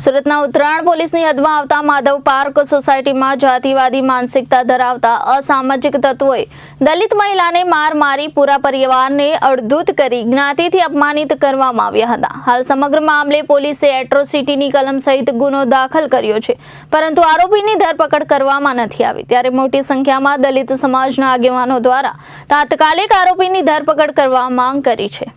સુરતના ઉત્તરાયણ પોલીસની હદમાં આવતા માધવ પાર્ક સોસાયટીમાં જાતિવાદી માનસિકતા ધરાવતા અસામાજિક તત્વોએ દલિત મહિલાને માર મારી પૂરા પરિવારને અડધૂત કરી જ્ઞાતિથી અપમાનિત કરવામાં આવ્યા હતા। હાલ સમગ્ર મામલે પોલીસે એટ્રોસિટીની કલમ સહિત ગુનો દાખલ કર્યો છે, પરંતુ આરોપીની ધરપકડ કરવામાં નથી આવી। ત્યારે મોટી સંખ્યામાં દલિત સમાજના આગેવાનો દ્વારા તાત્કાલિક આરોપીની ધરપકડ કરવા માંગ કરી છે।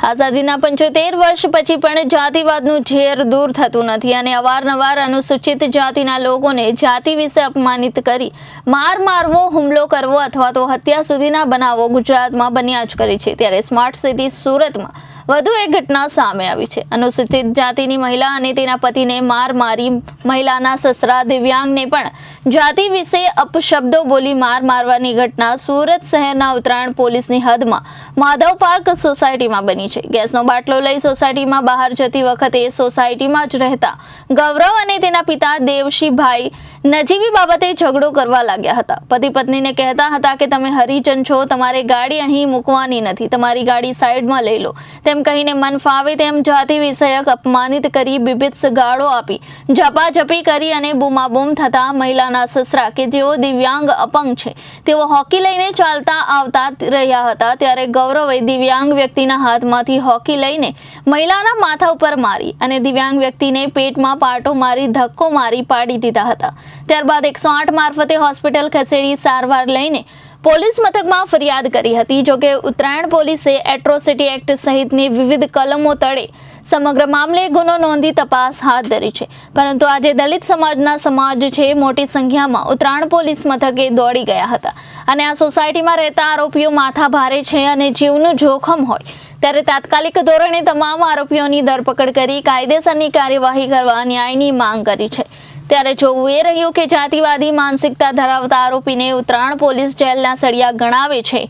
આઝાદીના 75 વર્ષ પછી પણ જાતિવાદનું ઝેર દૂર થતું નથી અને અવારનવાર અનુસૂચિત જાતિના લોકોને જાતિ વિશે અપમાનિત કરી મારવો, હુમલો કરવો અથવા તો હત્યા સુધીના બનાવો ગુજરાતમાં બન્યા જ કરે છે। ત્યારે સ્માર્ટ સિટી સુરતમાં વધુ એક ઘટના સામે આવી છે। અનુસૂચિત જાતિની મહિલા અને તેના પતિને મારી મહિલાના સસરા દિવ્યાંગને પણ જાતિ વિશે અપશબ્દો બોલી મારવાની ઘટના સુરત શહેરના ઉત્તરાયણ પોલીસની હદમાં માધવ પાર્ક સોસાયટીમાં બની છે। ગેસનો બાટલો લઈ સોસાયટીમાં બહાર જતી વખતે સોસાયટીમાં જ રહેતા ગૌરવ અને તેના પિતા દેવશીભાઈ નજીવી બાબતે ઝઘડો કરવા લાગ્યા હતા। પતિ પત્નીને કહેતા હતા કે તમે હરિજન છો, તમારે ગાડી અહીં મૂકવાની નથી, તમારી ગાડી સાઈડમાં લઈ લો, તેમ કહીને મન ફાવે તેમ જાતિ વિષયક અપમાનિત કરી બીભત્સ ગાળો આપી ઝપાઝપી કરી અને બૂમાબૂમ થતા મહિલાના સસરા કે જેઓ દિવ્યાંગ અપંગ છે તેઓ હોકી લઈને ચાલતા આવતા રહ્યા હતા। ત્યારે ગૌરવે દિવ્યાંગ વ્યક્તિના હાથમાંથી હોકી લઈને મહિલાના માથા ઉપર મારી અને દિવ્યાંગ વ્યક્તિને પેટમાં પાટો મારી ધક્કો મારી પાડી દીધા હતા। ત્યારબાદ 108 મારફતે હોસ્પિટલ ખસેડી સારવાર લઈને પોલીસ મથકમાં ફરિયાદ કરી હતી। જોકે ઉત્તરાયણ પોલીસે એટ્રોસિટી એક્ટ સહિતની વિવિધ કલમો તળે સમગ્ર મામલે ગુનો નોંધી તપાસ હાથ ધરી છે, પરંતુ આજે દલિત સમાજના સમાજ છે મોટી સંખ્યામાં ઉત્તરાયણ પોલીસ મથકે દોડી ગયા હતા અને આ સોસાયટીમાં રહેતા આરોપીઓ માથા ભારે છે અને જીવનું જોખમ હોય ત્યારે તાત્કાલિક ધોરણે તમામ આરોપીઓની ધરપકડ કરી કાયદેસરની કાર્યવાહી કરવા ન્યાયની માંગ કરી છે। ત્યારે જોવું એ રહ્યું કે જાતિવાદી માનસિકતા ધરાવતા આરોપીને ઉત્તરાયણ પોલીસ જેલના સળિયા ગણાવે છે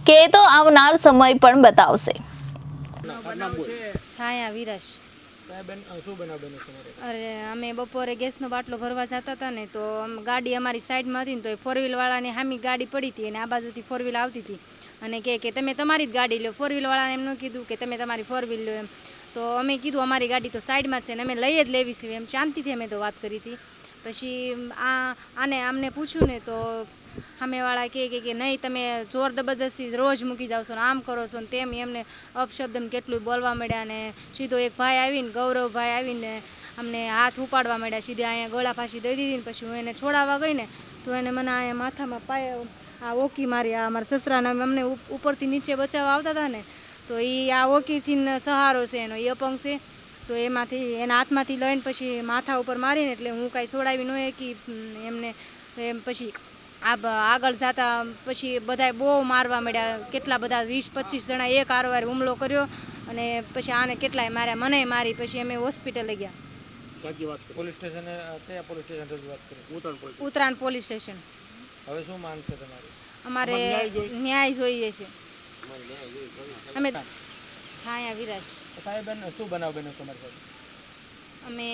કે તો આવનાર સમય પણ બતાવશે। છાયા વિરાશ અરે અમે બપોરે ગેસનો બાટલો ભરવા જતા હતા ને, તો ગાડી અમારી સાઈડમાં હતી ને, તો એ ફોર વ્હીલ વાળાને સામી ગાડી પડી હતી અને આ બાજુથી ફોર વ્હીલ આવતી હતી અને કે તમે તમારી જ ગાડી લો। ફોર વ્હીલ વાળાને એમ ન કીધું કે તમે તમારી ફોર વ્હીલ લો એમ, તો અમે કીધું અમારી ગાડી તો સાઈડમાં છે ને અમે લઈ જ લેવી છે એમ શાંતિથી અમે તો વાત કરી હતી। પછી આમને પૂછ્યું ને તો સામેવાળા કે નહીં તમે જોર જબરદસ્તી રોજ મૂકી જાવ છો ને આમ કરો છો ને તેમ, એમને અપશબ્દને કેટલું બોલવા મળ્યા ને સીધો એક ભાઈ આવીને ગૌરવભાઈ આવીને અમને હાથ ઉપાડવા મળ્યા, સીધા અહીંયા ગળા ફાંસી દઈ દીધી ને પછી હું એને છોડાવવા ગઈ ને તો એને મને અહીંયા માથામાં પાય આ ઓકી મારી, આ મારા સસરાને અમને ઉપરથી નીચે બચાવવા આવતા હતા ને, તો એ આ ઓકીથી સહારો છે એનો, એ અપંગ છે, તો એમાંથી એના હાથમાંથી લઈને પછી માથા ઉપર મારીને એટલે હું કાંઈ છોડાવી ન શકી એમને। એમ પછી આગળ જતા પછી બધા બહુ મારવા મળ્યા, કેટલા બધા 20-25 જણા એક આરવાર હુમલો કર્યો અને પછી આને કેટલાય માર્યા, મને મારી, પછી અમે હોસ્પિટલે ગયા। Uttarayan police station. હવે શું માંગ છે તમારી? અમારે ન્યાય જોઈએ છે અમે। છાયા વિરાશ સાહેબ શું બનાવ બન્યો તમારી સાથે? અમે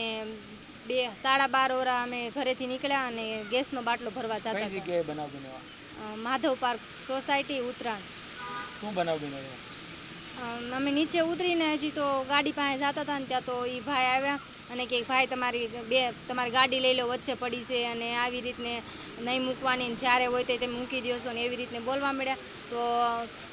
12:30 ઓરા અમે ઘરેથી નીકળ્યા અને ગેસનો બાટલો ભરવા જતા હતા। કઈ જગ્યાએ બનાવ બન્યો? Madhav park society Uttarayan. શું બનાવ બન્યો? અમે નીચે ઉતરીને હજી તો ગાડી પાસે જતા હતા ને ત્યાં તો એ ભાઈ આવ્યા અને કે ભાઈ તમારી ગાડી લઈ લો, વચ્ચે પડી છે અને આવી રીતને નહીં મૂકવાની, જ્યારે હોય તે તમે મૂકી દો છો ને એવી રીતને બોલવા મળ્યા। તો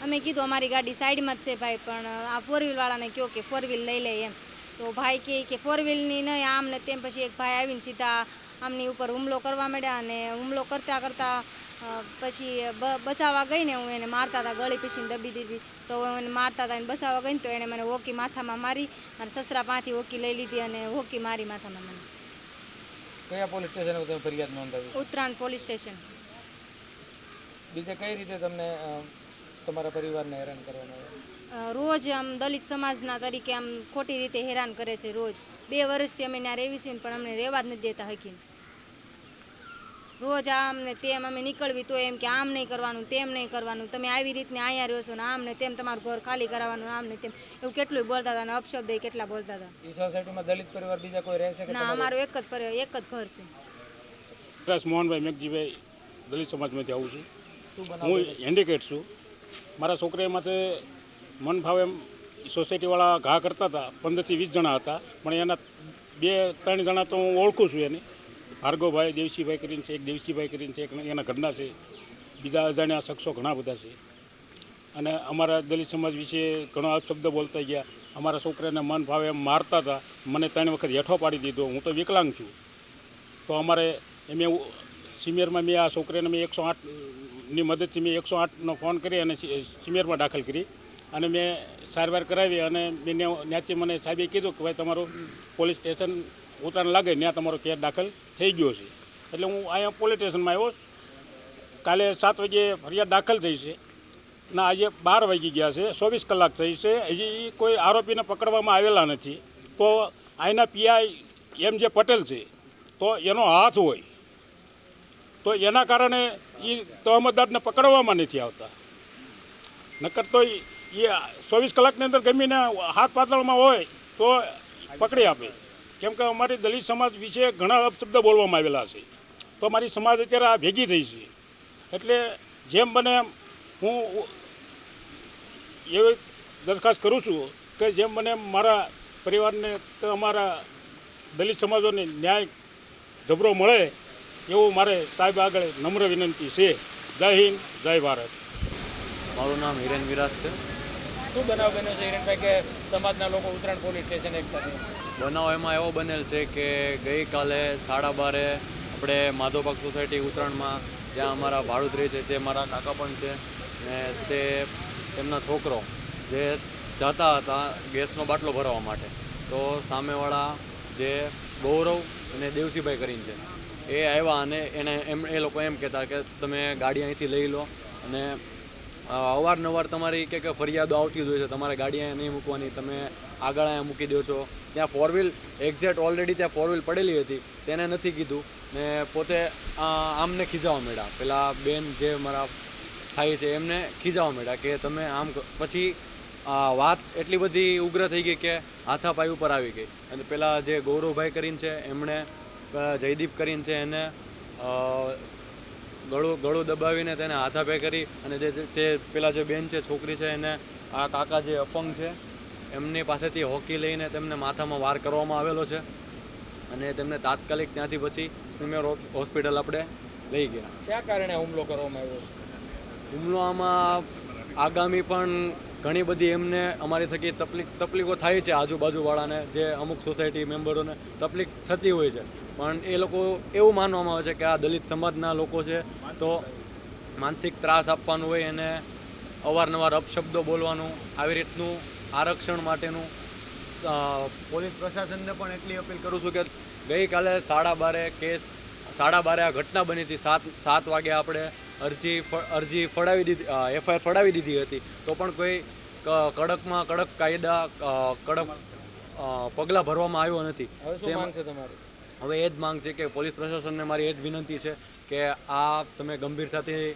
અમે કીધું અમારી ગાડી સાઈડમાં જ છે ભાઈ, પણ આ ફોર વ્હીલવાળાને કહો કે ફોર વ્હીલ લઈ લે એમ, તો ભાઈ કે ફોર વ્હીલની નહીં આમ ને તેમ। પછી એક ભાઈ આવીને સીધા આમની ઉપર હુમલો કરવા મળ્યા અને હુમલો કરતાં પછી બચાવવા ગઈ ને હું એને મારતા હતા, ગળી પીસીને દબી દીધી, તો એને મારતા હતા એને બચાવવા ગઈ ને તો એને મને હોકી માથામાં મારી, મારા સસરા પાસેથી હોકી લઈ લીધી અને હોકી મારી માથામાં મને। કયા પોલીસ સ્ટેશન તમે ફરિયાદ નોંધાવી? Uttarayan police station. બીજે કઈ રીતે તમને તમારા પરિવારને હેરાન કરવામાં આવે? રોજ આમ દલિત સમાજના તરીકે આમ ખોટી રીતે હેરાન કરે છે રોજ। 2 વર્ષથી અમે ત્યાં રહેવી છીએ પણ અમને રહેવા જ નથી દેતા હકીને। રોજ આમ ને તેમ અમે નીકળવી તો એમ કે આમ નહીં કરવાનું, તેમ નહીં કરવાનું, તમે આવી રીતને અહીંયા રહ્યો છો ને આમ ને તેમ, તમારું ઘર ખાલી કરાવવાનું, આમ ને તેમ, એવું કેટલું બોલતા હતા અને અપશબ્દ કેટલા બોલતા હતા। એ સોસાયટીમાં દલિત પરિવાર બીજા કોઈ રહે છે કે? ના, અમારું એક જ ઘર છે। મોહનભાઈ મેઘજીભાઈ, દલિત સમાજમાંથી આવું છું, હું હેન્ડીકેપ છું। મારા છોકરા માટે મન ફાવે એમ સોસાયટીવાળા ઘા કરતા હતા, 15 થી 20 જણા હતા, પણ એના 2-3 જણા તો હું ઓળખું છું એને. ભાર્ગવભાઈ દેવસીભાઈ કરીને છે, એક દેવસીભાઈ કરીને છે, એક એના ઘરના છે, બીજા અજાણ્યા શખ્સો ઘણા બધા છે. અને અમારા દલિત સમાજ વિશે ઘણો અપશબ્દ બોલતા ગયા. અમારા છોકરાને મન ભાવે એમ મારતા હતા. મને 3 વખત હેઠો પાડી દીધો. હું તો વિકલાંગ છું. તો અમારે એમ સિનિયરમાં મેં આ છોકરાને મેં 108ની મદદથી મેં 108નો ફોન કરી અને સિનિયરમાં દાખલ કરી અને મેં સારવાર કરાવી. અને મેં ત્યાંથી મને સાહેબે કીધું કે ભાઈ તમારું પોલીસ સ્ટેશન ઉતારણ લાગે ત્યાં તમારો કેસ દાખલ થઈ ગયો છે. એટલે હું અહીંયા પોલીસ સ્ટેશનમાં આવ્યો. કાલે 7 વાગે ફરિયાદ દાખલ થઈ છે ના આજે 12 વાગી ગયા છે. 24 કલાક થઈ છે. હજી કોઈ આરોપીને પકડવામાં આવેલા નથી. તો અહીંના પીઆઈ એમ જે પટેલ છે તો એનો હાથ હોય તો એના કારણે એ તહમતદારને પકડવામાં નથી આવતા. નકર તો એ 24 કલાકની અંદર ગમીને હાથ પાતળમાં હોય તો પકડી આપે. કેમ કે અમારી દલિત સમાજ વિશે ઘણા અપશબ્દ બોલવામાં આવેલા છે. તો અમારી સમાજ અત્યારે આ ભેગી થઈ છે. એટલે જેમ બને એમ હું એવી દરખાસ્ત કરું છું કે જેમ બને એમ મારા પરિવારને કે અમારા દલિત સમાજોને ન્યાય જબરો મળે એવું મારે સાહેબ આગળ નમ્ર વિનંતી છે. જય હિન્દ, જય ભારત. મારું નામ હિરેન વિરાસ છે. શું બનાવ બન્યો છે હિરેનભાઈ કે સમાજના લોકો ઉત્તરાયણ પોલીસ સ્ટેશન એકઠા થયા? બનાવ એમાં એવો બનેલ છે કે ગઈકાલે 12:30 આપણે માધવબાગ સોસાયટી ઉત્તરાયણમાં જ્યાં અમારા ભાડુત રહે છે તે મારા કાકા પણ છે ને તે તેમના છોકરો જે જતા હતા ગેસનો બાટલો ભરવા માટે. તો સામેવાળા જે ગૌરવ અને દેવસીભાઈ કરીને છે એ આવ્યા અને એ લોકો એમ કહેતા કે તમે ગાડી અહીંથી લઈ લો અને અવારનવાર તમારી કે ફરિયાદો આવતી જ હોય છે, તમારે ગાડી અહીંયા નહીં મૂકવાની, તમે આગળ અહીંયા મૂકી દો છો. ત્યાં 4 વ્હીલ એક્ઝેક્ટ ઓલરેડી ત્યાં 4 વ્હીલ પડેલી હતી તેને નથી કીધું ને પોતે આમને ખીજાવા માંડ્યા. પેલા બેન જે મારા થાય છે એમને ખીજાવા માંડ્યા કે તમે આમ. પછી વાત એટલી બધી ઉગ્ર થઈ ગઈ કે હાથાપાઈ ઉપર આવી ગઈ. અને પેલા જે ગૌરવભાઈ કરીને છે એમણે જયદીપ કરીને છે એને ગળું દબાવીને તેને હાથાપે કરી. અને તે પેલા જે બેન છે છોકરી છે એને આ કાકા જે અપંગ છે એમની પાસેથી હોકી લઈને તેમને માથામાં વાર કરવામાં આવેલો છે અને તેમને તાત્કાલિક ત્યાંથી પછી પ્રીમિયર હોસ્પિટલ આપણે લઈ ગયા. શા કારણે હુમલો કરવામાં આવ્યો છે? હુમલો આમાં આગામી પણ ઘણી બધી એમને અમારી થકી તકલીફો થાય છે. આજુબાજુવાળાને જે અમુક સોસાયટી મેમ્બરોને તકલીફ થતી હોય છે પણ એ લોકો એવું માનવામાં આવે છે કે આ દલિત સમાજના લોકો છે તો માનસિક ત્રાસ આપવાનું હોય એને અવારનવાર અપશબ્દો બોલવાનું આવી રીતનું આરક્ષણ માટેનું. પોલીસ પ્રશાસનને પણ એટલી અપીલ કરું છું કે ગઈકાલે 12:30 કેસ 12:30 આ ઘટના બની હતી. 7 વાગે આપણે અરજી ફડાવી દીધી, એફઆઈઆર ફડાવી દીધી હતી તો પણ કોઈ કડકમાં કડક કાયદા કડક પગલાં ભરવામાં આવ્યો નથી. હવે શું માંગ છે તમારી? હવે એ જ માંગ છે કે પોલીસ પ્રશાસનને મારી એ જ વિનંતી છે કે આ તમે ગંભીરતાથી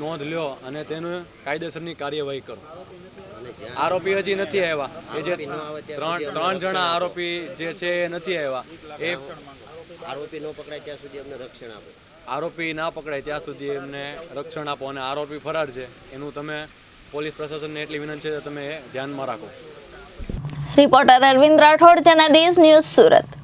નોંધ લ્યો અને તેનું કાયદેસરની કાર્યવાહી કરો. આરોપી હજી નથી આવ્યા. એ જે 3 જણા આરોપી જે છે એ નથી આવ્યા. એ આરોપી ન પકડાય ત્યાં સુધી અમને રક્ષણ આપો. આરોપી ના પકડાય ત્યાં સુધી એમને રક્ષણ આપો. અને આરોપી ફરાર છે એનું તમે પોલીસ પ્રશાસનને એટલી વિનંતી છે કે તમે ધ્યાનમાં રાખો. Reporter Arvind Rathod, Janadesh news, Surat.